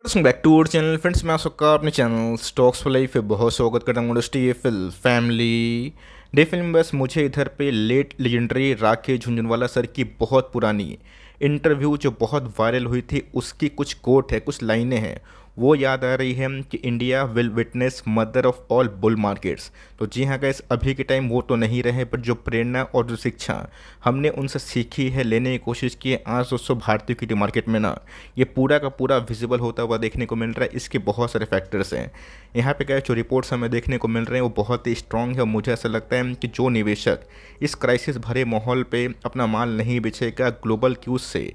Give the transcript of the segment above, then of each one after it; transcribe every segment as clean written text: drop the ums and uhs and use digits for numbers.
Welcome back to our channel friends. मैं आपका अपने चैनल स्टॉक्स फॉर लाइफ पे बहुत स्वागत करता हूँ। डीएफएल फैमिली डे फिल्म बस मुझे इधर पे late legendary Rakesh Jhunjhunwala sir की बहुत पुरानी इंटरव्यू जो बहुत वायरल हुई थी उसकी कुछ कोट है, कुछ लाइनें हैं, वो याद आ रही है कि India will witness mother of all bull markets. तो जी हाँ गैस, अभी के टाइम वो तो नहीं रहे, पर जो प्रेरणा और जो शिक्षा हमने उनसे सीखी है, लेने की कोशिश की है, आज दोस्तों भारतीय इक्विटी मार्केट में ना ये पूरा का पूरा विजिबल होता हुआ देखने को मिल रहा है। इसके बहुत सारे फैक्टर्स हैं यहाँ पे। क्या जो रिपोर्ट्स हमें देखने को मिल रहे हैं वो बहुत ही स्ट्रांग है, और मुझे ऐसा लगता है कि जो निवेशक इस क्राइसिस भरे माहौल पे अपना माल नहीं बेचेगा, ग्लोबल क्यूज से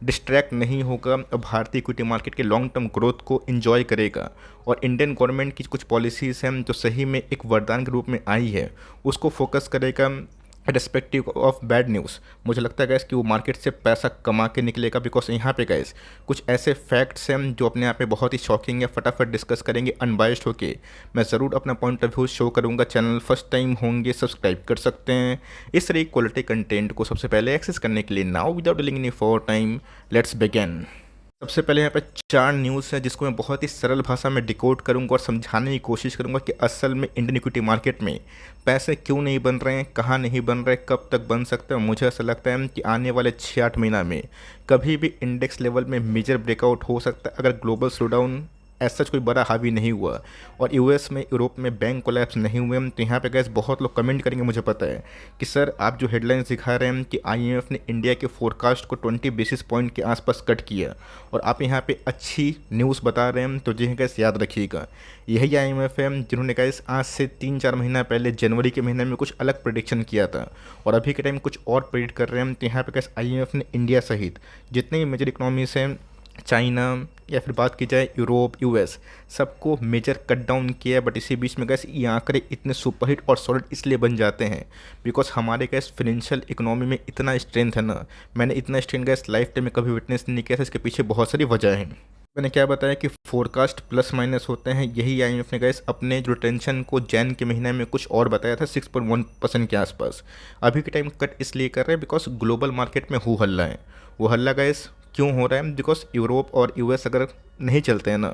डिस्ट्रैक्ट नहीं होगा और भारतीय इक्विटी मार्केट के लॉन्ग टर्म ग्रोथ को इन्जॉय करेगा, और इंडियन गवर्नमेंट की कुछ पॉलिसीज़ हैं जो सही में एक वरदान के रूप में आई है, उसको फोकस करेगा रिस्पेक्टिव ऑफ बैड न्यूज़। मुझे लगता है गैस कि वो मार्केट से पैसा कमा के निकलेगा, बिकॉज यहाँ पे गैस कुछ ऐसे फैक्ट्स हैं जो अपने आप में बहुत ही शॉकिंग है। फटाफट डिस्कस करेंगे अनबायस्ड होके। मैं ज़रूर अपना पॉइंट ऑफ व्यू शो करूँगा। चैनल फर्स्ट टाइम होंगे सब्सक्राइब कर सकते हैं इस तरह क्वालिटी कंटेंट को सबसे पहले एक्सेस करने के लिए। Now without dealing any for time, let's begin. सबसे पहले यहाँ पे चार न्यूज़ है जिसको मैं बहुत ही सरल भाषा में डिकोड करूंगा और समझाने की कोशिश करूंगा कि असल में इंडियन इक्विटी मार्केट में पैसे क्यों नहीं बन रहे हैं, कहाँ नहीं बन रहे, कब तक बन सकते हैं। मुझे ऐसा लगता है कि आने वाले 6-8 महीना में कभी भी इंडेक्स लेवल में मेजर ब्रेकआउट हो सकता है, अगर ग्लोबल स्लोडाउन ऐसा कोई बड़ा हावी नहीं हुआ और यूएस में, यूरोप में बैंक कोलैप्स नहीं हुए। तो यहाँ पे गैस बहुत लोग कमेंट करेंगे, मुझे पता है, कि सर आप जो हेडलाइंस दिखा रहे हैं कि आईएमएफ ने इंडिया के फोरकास्ट को 20 बेसिस पॉइंट के आसपास कट किया, और आप यहाँ पे अच्छी न्यूज़ बता रहे हैं, तो जी गैस याद रखिएगा, यही आईएमएफ है जिन्होंने गैस आज से 3-4 महीना पहले जनवरी के महीने में कुछ अलग प्रेडिक्शन किया था, और अभी के टाइम कुछ और प्रेडिक्ट कर रहे हैं। तो यहाँ पे गैस आईएमएफ ने इंडिया सहित जितने भी मेजर इकोनॉमीज हैं, चाइना या फिर बात की जाए यूरोप, यूएस, सबको मेजर कट डाउन किया है। बट इसी बीच में गैस ये आंकड़े इतने सुपरहिट और सॉलिड इसलिए बन जाते हैं बिकॉज हमारे गैस फिनेंशियल इकोनॉमी में इतना स्ट्रेंथ है ना, मैंने इतना स्ट्रेंथ गैस लाइफ टाइम में कभी विटनेस नहीं किया था। इसके पीछे बहुत सारी वजह हैं। मैंने क्या बताया कि फोरकास्ट प्लस माइनस होते हैं, यही आईएमएफ ने गैस अपने जो टेंशन को जैन के महीने में कुछ और बताया था, 6.1% के आसपास। अभी के टाइम कट इसलिए कर रहे हैं बिकॉज ग्लोबल मार्केट में हो हल्ला है। वो हल्ला गैस क्यों हो रहा है, बिकॉज यूरोप और यूएस अगर नहीं चलते हैं ना,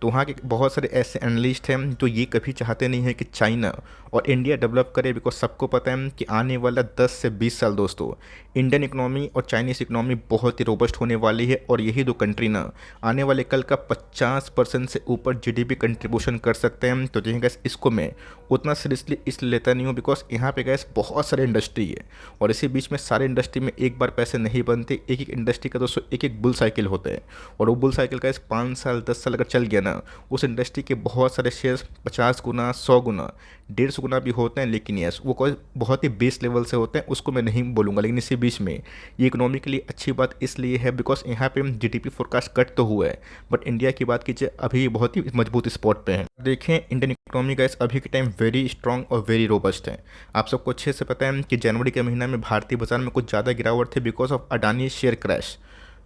तो वहाँ के बहुत सारे ऐसे एनालिस्ट हैं जो ये कभी चाहते नहीं है कि चाइना और इंडिया डेवलप करे, बिकॉज सबको पता है कि आने वाला 10 से 20 साल दोस्तों इंडियन इकोनॉमी और चाइनीज़ इकोनॉमी बहुत ही रोबस्ट होने वाली है, और यही दो कंट्री ना आने वाले कल का 50% से ऊपर जीडीपी कंट्रीब्यूशन कर सकते हैं। तो जी गैस इसको मैं उतना सीरियसली इसलिए लेता नहीं हूँ बिकॉज यहाँ पे गैस बहुत सारे इंडस्ट्री है, और इसी बीच में सारे इंडस्ट्री में एक बार पैसे नहीं बनते। एक एक इंडस्ट्री का दोस्तों एक एक बुल साइकिल होता है, और वो बुल साइकिल का 5 साल 10 साल अगर चल गया ना, उस इंडस्ट्री के बहुत सारे शेयर्स 50 गुना, 100 गुना, 150 गुना भी होते हैं। लेकिन यस, वो कोई बहुत ही बेस लेवल से होते हैं, उसको मैं नहीं बोलूँगा। लेकिन इसी बीच में ये इकोनॉमी के लिए अच्छी बात इसलिए है बिकॉज यहाँ पे जीडीपी फोरकास्ट कट तो हुआ है, बट इंडिया की बात कीजिए अभी बहुत ही मजबूत स्पॉट पे है। देखें इंडियन इकोनॉमी का अभी के टाइम वेरी स्ट्रॉन्ग और वेरी रोबस्ट है। आप सबको अच्छे से पता है कि जनवरी के महीना में भारतीय बाजार में कुछ ज़्यादा गिरावट थी because of Adani share crash.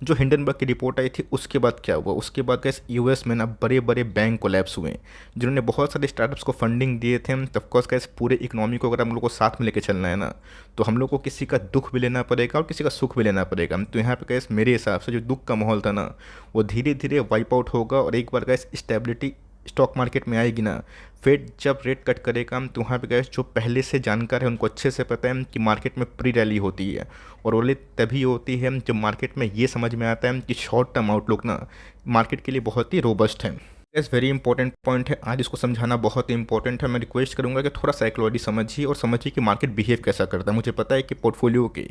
जो हिंडनबर्ग की रिपोर्ट आई थी उसके बाद क्या हुआ, उसके बाद गैस यूएस में ना बड़े बड़े बैंक कोलैप्स हुए जिन्होंने बहुत सारे स्टार्टअप्स को फंडिंग दिए थे। तब कोर्स गैस पूरे इकोनॉमी को अगर हम लोग को साथ में लेके चलना है ना, तो हम लोग को किसी का दुख भी लेना पड़ेगा और किसी का सुख भी लेना पड़ेगा। तो यहाँ पे गैस मेरे हिसाब से जो दुख का माहौल था ना, वो धीरे धीरे वाइप आउट होगा, और एक बार गैस स्टेबिलिटी स्टॉक मार्केट में आएगी ना, फेड जब रेट कट करेगा तो वहाँ पे गैस जो पहले से जानकार है उनको अच्छे से पता है कि मार्केट में प्री रैली होती है, और ओनली तभी होती है जब मार्केट में ये समझ में आता है कि शॉर्ट टर्म आउटलुक ना मार्केट के लिए बहुत ही रोबस्ट है। यस, वेरी इंपॉर्टेंट पॉइंट है, आज इसको समझाना बहुत ही इंपॉर्टेंट है। मैं रिक्वेस्ट करूंगा कि थोड़ा साइकोलॉजी समझिए और समझिए कि मार्केट बिहेव कैसा करता है। मुझे पता है कि पोर्टफोलियो के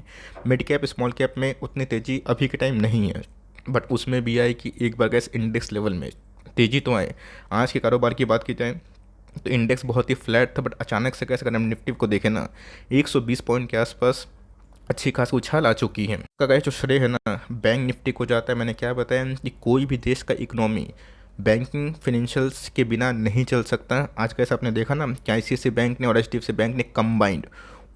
मिड कैप स्मॉल कैप में उतनी तेज़ी अभी के टाइम नहीं है, बट उसमें भी आए कि एक बार गैस इंडेक्स लेवल में तेज़ी तो आए। आज के कारोबार की बात की जाए तो इंडेक्स बहुत ही फ्लैट था, बट अचानक से कैसे, अगर हम निफ्टी को देखें ना, 120 पॉइंट के आसपास अच्छी खासी उछाल आ चुकी है। का गए जो श्रेय है ना बैंक निफ्टी को जाता है। मैंने क्या बताया कि कोई भी देश का इकोनॉमी बैंकिंग फाइनेंशियल्स के बिना नहीं चल सकता। आज कैसे आपने देखा ना कि आईसीआईसीआई बैंक ने और एचडीएफसी बैंक ने कंबाइंड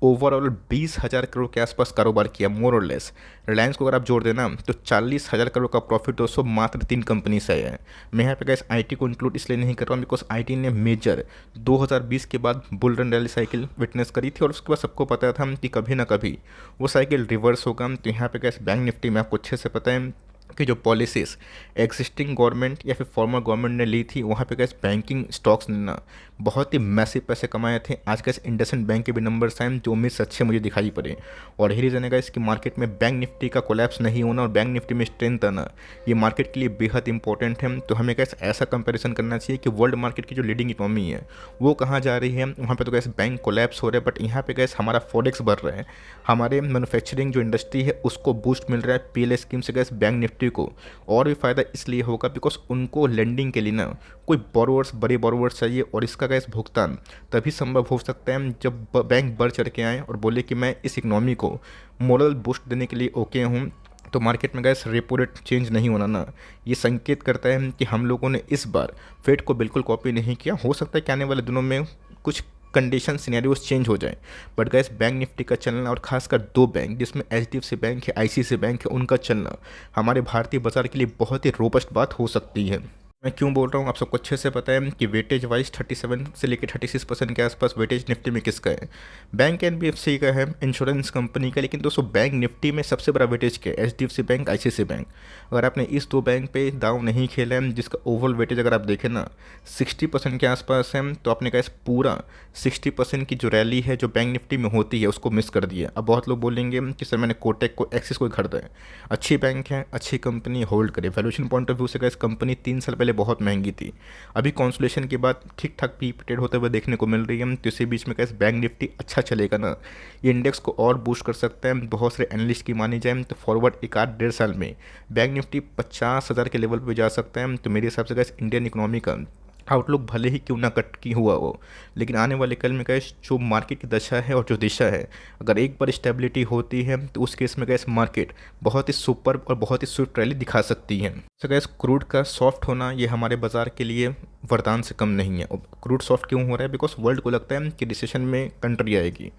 ओवरऑल 20,000 करोड़ के आसपास कारोबार किया, मोर और लेस। रिलायंस को अगर आप जोड़ देना तो 40,000 करोड़ का प्रॉफिट दोस्तों मात्र 3 कंपनी से है। मैं यहाँ पे गैस आईटी को इंक्लूड इसलिए नहीं कर रहा हूँ बिकॉज आईटी ने मेजर 2020 के बाद bull run rally cycle witness करी थी, और उसके बाद सबको पता था कि कभी ना कभी वो साइकिल रिवर्स होगा। तो यहाँ पे गैस बैंक निफ्टी में आपको अच्छे से पता है कि जो पॉलिसीज़ एग्जिस्टिंग गवर्नमेंट या फिर फॉर्मर गवर्नमेंट ने ली थी, वहाँ पे गैस बैंकिंग स्टॉक्स ने ना बहुत ही मैसिव पैसे कमाए थे। आज गैस इंडसइंड बैंक के भी नंबर्स आए जो उम्मीद से अच्छे मुझे दिखाई पड़े। और यही रीज़न है गैस कि मार्केट में बैंक निफ्टी का कोलैप्स नहीं होना और बैंक निफ्टी में स्ट्रेंथ आना, ये मार्केट के लिए बेहद इंपॉर्टेंट है। तो हमें गैस ऐसा कंपेरिजन करना चाहिए कि वर्ल्ड मार्केट की जो लीडिंग इकोनॉमी है वो कहाँ जा रही है, वहाँ पे तो गैस बैंक कोलैप्स हो रहा है, बट यहाँ पे गैस हमारा फॉरेक्स बढ़ रहा है, हमारे मैन्युफैक्चरिंग जो इंडस्ट्री है उसको बूस्ट मिल रहा है। पीएल स्कीम से गैस बैंक निफ्टी को और भी फ़ायदा इसलिए होगा बिकॉज उनको लेंडिंग के लिए ना कोई बोरोवर्स, बड़े बोरोवर्स चाहिए, और इसका गैस भुगतान तभी संभव हो सकता है जब बैंक बढ़ चढ़ के आए और बोले कि मैं इस इकनॉमी को मोरल बूस्ट देने के लिए ओके हूँ। तो मार्केट में गैस रेपो रेट चेंज नहीं होना ना, ये संकेत करता है कि हम लोगों ने इस बार फेड को बिल्कुल कॉपी नहीं किया। हो सकता है कि आने वाले दिनों में कुछ कंडीशन सिनेरियोज चेंज हो जाए, बट गैस बैंक निफ्टी का चलना और खासकर दो बैंक जिसमें एचडीएफसी बैंक है, आईसीआईसीआई बैंक है, उनका चलना हमारे भारतीय बाजार के लिए बहुत ही रोबस्ट बात हो सकती है। मैं क्यों बोल रहा हूँ, आप सबको अच्छे से पता है कि वेटेज वाइज 37 से लेकर 36% के आसपास वेटेज निफ्टी में किसका है, बैंक एनबीएफसी का है, इंश्योरेंस कंपनी का। लेकिन दोस्तों बैंक निफ्टी में सबसे बड़ा वेटेज क्या है, एचडीएफसी बैंक, आईसीआईसीआई बैंक। अगर आपने इस दो बैंक पे दाव नहीं खेला है, जिसका ओवरऑल वेटेज अगर आप देखें ना 60% के आसपास है, तो आपने कहा पूरा 60% की जो रैली है जो बैंक निफ्टी में होती है उसको मिस कर दिया। अब बहुत लोग बोलेंगे कि सर मैंने कोटेक को, एक्सिस को खरीदा है, अच्छी बैंक है, अच्छी कंपनी, होल्ड करे। वैल्यूएशन पॉइंट ऑफ व्यू से गैस कंपनी 3 साल पहले बहुत महंगी थी, अभी कॉन्सुलेशन के बाद ठीक ठाक पी ट्रेड होते हुए देखने को मिल रही है। तो इसी बीच में गैस बैंक निफ्टी अच्छा चलेगा ना, ये इंडेक्स को और बूस्ट कर सकता है। बहुत सारे एनालिस्ट की मानी जाए तो फॉरवर्ड एक आध 1.5 साल में बैंक निफ्टी 50,000 के लेवल पे जा सकता है। तो मेरे हिसाब से गैस इंडियन इकोनॉमी का आउटलुक भले ही क्यों ना कट की हुआ हो, लेकिन आने वाले कल में गैस जो मार्केट की दशा है और जो दिशा है, अगर एक बार स्टेबिलिटी होती है तो उस केस में गैस मार्केट बहुत ही सुपर और बहुत ही स्विफ्ट रैली दिखा सकती है। तो गैस क्रूड का सॉफ्ट होना ये हमारे बाजार के लिए वरदान से कम नहीं है। और क्रूड सॉफ्ट क्यों हो रहा है, बिकॉज वर्ल्ड को लगता है कि रिसेशन में कंट्री आएगी,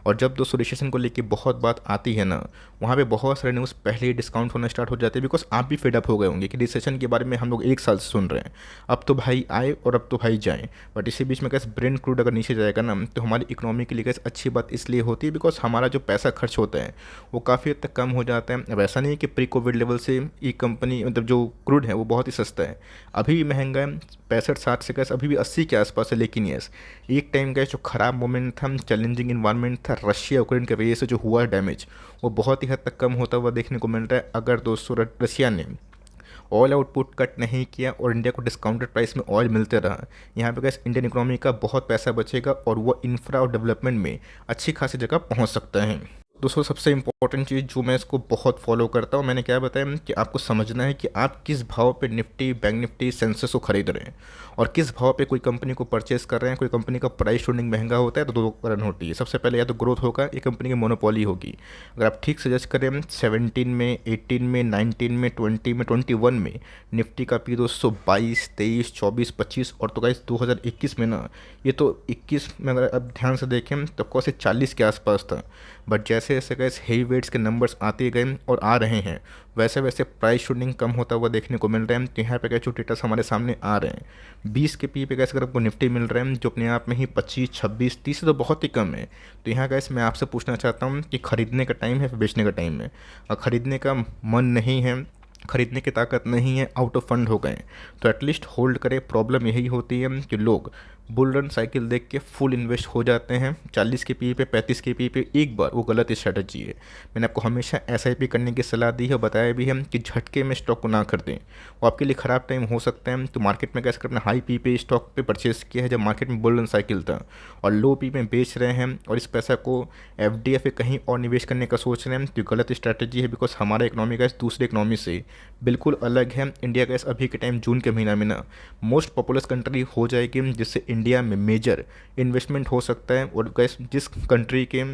और जब दोस्तों रिसेशन को लेके बहुत बात आती है ना, वहाँ पे बहुत सारे न्यूज़ पहले ही डिस्काउंट होना स्टार्ट हो जाते हैं। बिकॉज आप भी फेडअप हो गए होंगे कि रिसेशन के बारे में हम लोग 1 साल से सुन रहे हैं, अब तो भाई आए और अब तो भाई जाए। बट इसी बीच में गैस ब्रेंट क्रूड अगर नीचे जाएगा ना, तो हमारी इकोनॉमी के लिए गैस अच्छी बात इसलिए होती है बिकॉज हमारा जो पैसा खर्च होता है वो काफ़ी हद तक कम हो जाता है। अब ऐसा नहीं है कि प्री कोविड लेवल से ये कंपनी, मतलब जो क्रूड है वो बहुत ही सस्ता है, अभी भी महंगा है, 65-60 से गैस अभी भी 80 के आसपास है। लेकिन यस, एक टाइम गैस जो ख़राब मोमेंट था, चैलेंजिंग इन्वायरमेंट था, रशिया यूक्रेन के वजह से जो हुआ डैमेज वो बहुत ही हद तक कम होता हुआ देखने को मिल रहा है। अगर दोस्तों रशिया ने ऑयल आउटपुट कट नहीं किया और इंडिया को डिस्काउंटेड प्राइस में ऑयल मिलते रहा, यहाँ पे गैस इंडियन इकोनॉमी का बहुत पैसा बचेगा और वो इंफ्रा और डेवलपमेंट में अच्छी खासी जगह पहुँच सकता है। दोस्तों सबसे इंपॉर्टेंट चीज़ जो मैं इसको बहुत फॉलो करता हूँ, मैंने क्या बताया कि आपको समझना है कि आप किस भाव पे निफ्टी, बैंक निफ्टी, सेंसेक्स को खरीद रहे हैं और किस भाव पे कोई कंपनी को परचेस कर रहे हैं। कोई कंपनी का प्राइस ट्रेडिंग महंगा होता है तो दो कारण होती है, सबसे पहले या तो ग्रोथ होगा, ये कंपनी की मोनोपोली होगी। अगर आप ठीक सजेस्ट करें 17 में, 18 में, 19 में, 20 में, 21 में निफ्टी का पी 222, 23, 24, 25 और तो गाइस 2021 में ना, ये तो 21 में अगर आप ध्यान से देखें तो कौन से 40 के आसपास था। बट जैसे जैसे गैस हेवी वेट्स के नंबर्स आते गए और आ रहे हैं, वैसे वैसे प्राइस शूटिंग कम होता हुआ देखने को मिल रहा है। तो यहाँ पे गैस जो डेटास हमारे सामने आ रहे हैं 20 के पी पे गैस अगर आपको निफ्टी मिल रहे हैं जो अपने आप में ही 25, 26, 30 तो बहुत ही कम है। तो यहाँ गैस मैं आपसे पूछना चाहता हूँ कि खरीदने का टाइम है, बेचने का टाइम है। और खरीदने का मन नहीं है, खरीदने की ताकत नहीं है, आउट ऑफ फंड हो गए, तो एटलीस्ट होल्ड करें। प्रॉब्लम यही होती है कि लोग बुल रन साइकिल देख के फुल इन्वेस्ट हो जाते हैं 40 के पी पे, 35 के पी पे, एक बार वो गलत स्ट्रैटेजी है। मैंने आपको हमेशा एसआईपी करने की सलाह दी है, बताया भी है कि झटके में स्टॉक को ना खरीदें, वो आपके लिए ख़राब टाइम हो सकता है। तो मार्केट में कैसे अपना हाई पी पे स्टॉक पे परचेस किया है जब मार्केट में बुल रन साइकिल था, और लो पी में बेच रहे हैं और इस पैसा को एफडीएफ पे कहीं और निवेश करने का सोच रहे हैं, तो गलत स्ट्रैटेजी है। बिकॉज हमारा इकोनॉमी गैस दूसरे इकोनॉमी से बिल्कुल अलग है। इंडिया गैस अभी के टाइम जून के महीना में ना मोस्ट पॉपुलस कंट्री हो जाएगी, जिससे इंडिया में मेजर इन्वेस्टमेंट हो सकता है। और गैस जिस कंट्री के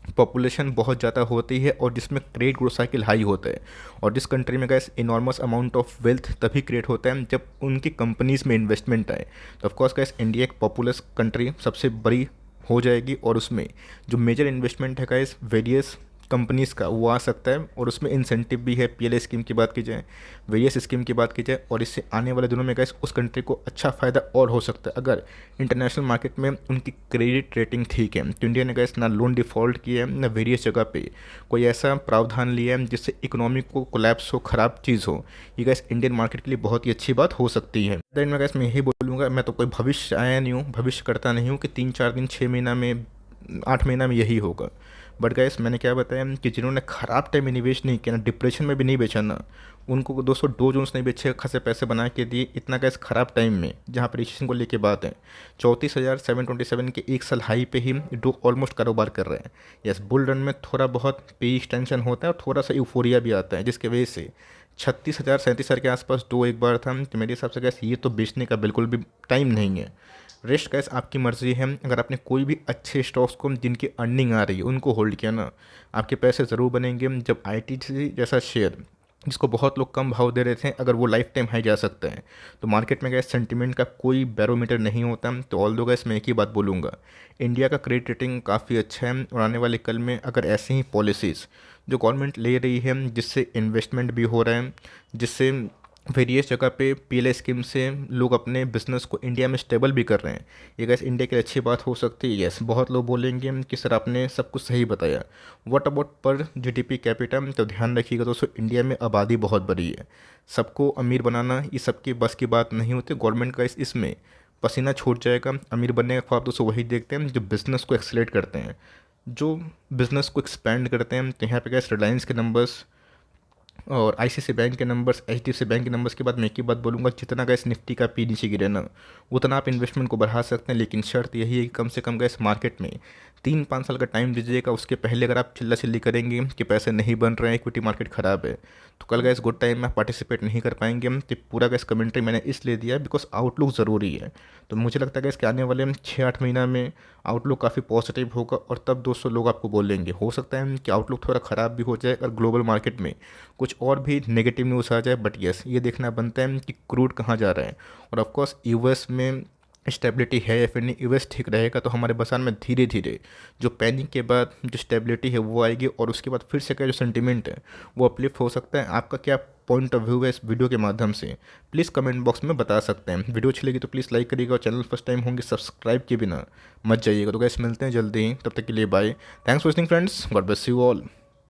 पॉपुलेशन बहुत ज़्यादा होती है और जिसमें क्रेडिट ग्रोथ साइकिल हाई होता है, और जिस कंट्री में gas enormous amount of wealth तभी क्रिएट होता है जब उनकी कंपनीज़ में इन्वेस्टमेंट आए। तो ऑफकोर्स गैस इंडिया एक पॉपुलस कंट्री सबसे बड़ी हो जाएगी, और उसमें जो मेजर इन्वेस्टमेंट है गैस वेरियस कंपनीज़ का वो आ सकता है, और उसमें इंसेंटिव भी है। पीएलआई स्कीम की बात की जाए, वेरियस स्कीम की बात की जाए, और इससे आने वाले दिनों में गैस उस कंट्री को अच्छा फ़ायदा और हो सकता है अगर इंटरनेशनल मार्केट में उनकी क्रेडिट रेटिंग ठीक है। तो इंडिया ने गैस ना लोन डिफ़ॉल्ट किया है, ना वेरियस जगह पे कोई ऐसा प्रावधान लिया है जिससे इकोनॉमी को कोलैप्स हो, ख़राब चीज़ हो। ये गैस इंडियन मार्केट के लिए बहुत ही अच्छी बात हो सकती है। देन मैं गैस मैं यही बोलूँगा, मैं तो कोई भविष्य आया नहीं हूँ, भविष्य करता नहीं हूँ कि 3-4 दिन 6 महीना में 8 महीना में यही होगा। बट गाइस मैंने क्या बताया कि जिन्होंने ख़राब टाइम में निवेश नहीं किया ना, डिप्रेशन में भी नहीं बेचा ना, उनको 200 डो जोन्स नहीं बेचे, खासे पैसे बना के दिए इतना गाइस ख़राब टाइम में, जहाँ पर रिसेशन को लेके बात है। 34,727 के एक साल हाई पे ही डो ऑलमोस्ट कारोबार कर रहे हैं। यस, बुल रन में थोड़ा बहुत पे एक्सटेंशन होता है और थोड़ा सा यूफोरिया भी आता है, जिसकी वजह से 36,000 37,000 के आसपास डो एक बार था। तो मेरे हिसाब से गैस ये तो बेचने का बिल्कुल भी टाइम नहीं है। रेस्ट गैस आपकी मर्ज़ी है। अगर आपने कोई भी अच्छे स्टॉक्स को जिनकी अर्निंग आ रही है उनको होल्ड किया ना, आपके पैसे ज़रूर बनेंगे। जब आईटीसी जैसा शेयर जिसको बहुत लोग कम भाव दे रहे थे, अगर वो लाइफ टाइम हाई जा सकता है, तो मार्केट में गैस सेंटिमेंट का कोई बैरोमीटर नहीं होता। तो ऑल दो गैस मैं एक ही बात बोलूँगा, इंडिया का क्रेडिट रेटिंग काफ़ी अच्छा है, और आने वाले कल में अगर ऐसे ही पॉलिसीज़ जो गवर्नमेंट ले रही है, जिससे इन्वेस्टमेंट भी हो रहा है, जिससे वेरियस जगह पे पीएलआई स्कीम से लोग अपने बिजनेस को इंडिया में स्टेबल भी कर रहे हैं, ये गैस इंडिया के लिए अच्छी बात हो सकती है। यस, बहुत लोग बोलेंगे कि सर आपने सब कुछ सही बताया, व्हाट अबाउट पर जीडीपी कैपिटा। तो ध्यान रखिएगा दोस्तों, इंडिया में आबादी बहुत बड़ी है, सबको अमीर बनाना ये सबकी बस की बात नहीं होती। गवर्नमेंट का इसमें पसीना छूट जाएगा। अमीर बनने का ख्वाब दोस्तों वही देखते हैं जो बिज़नेस को एक्सलेट करते हैं, जो बिज़नेस को एक्सपेंड करते हैं। तो यहाँ पे गैस रिलायंस के नंबर्स और आईसीआईसी बैंक के नंबर्स, एचडीएफसी बैंक के नंबर्स के बाद मैं एक ही बात बोलूँगा, जितना गैस निफ्टी का पी नीचे गिरे ना, उतना आप इन्वेस्टमेंट को बढ़ा सकते हैं। लेकिन शर्त यही है कि कम से कम गैस मार्केट में 3-5 साल का टाइम दीजिएगा। उसके पहले अगर आप चिल्ला चिल्ली करेंगे कि पैसे नहीं बन रहे हैं, इक्विटी मार्केट ख़राब है, तो कल गैस गुड टाइम में पार्टिसिपेट नहीं कर पाएंगे। तो पूरा गैस कमेंट्री मैंने इसलिए दिया बिकॉज आउटलुक ज़रूरी है। तो मुझे लगता है गैस कि आने वाले 6-8 महीना में आउटलुक काफ़ी पॉजिटिव होगा, और तब 200 लोग आपको बोलेंगे। हो सकता है कि आउटलुक थोड़ा ख़राब भी हो जाए और ग्लोबल मार्केट में कुछ और भी नेगेटिव न्यूज़ आ जाए, बट यस ये देखना बनता है कि क्रूड कहाँ जा रहा है, और ऑफकोर्स यूएस में स्टेबिलिटी है या फिर नहीं। यूएस ठीक रहेगा तो हमारे बाजार में धीरे धीरे जो पैनिक के बाद जो स्टेबिलिटी है वो आएगी, और उसके बाद फिर से का जो सेंटिमेंट है वो अपलिफ्ट हो सकता है। आपका क्या पॉइंट ऑफ व्यू है इस वीडियो के माध्यम से, प्लीज़ कमेंट बॉक्स में बता सकते हैं। वीडियो अच्छी लगी तो प्लीज़ लाइक करिएगा, और चैनल फर्स्ट टाइम होंगे सब्सक्राइब के बिना मत जाइएगा। तो गैस मिलते हैं जल्दी ही, तब तक के लिए bye. Thanks for watching friends, God bless you all.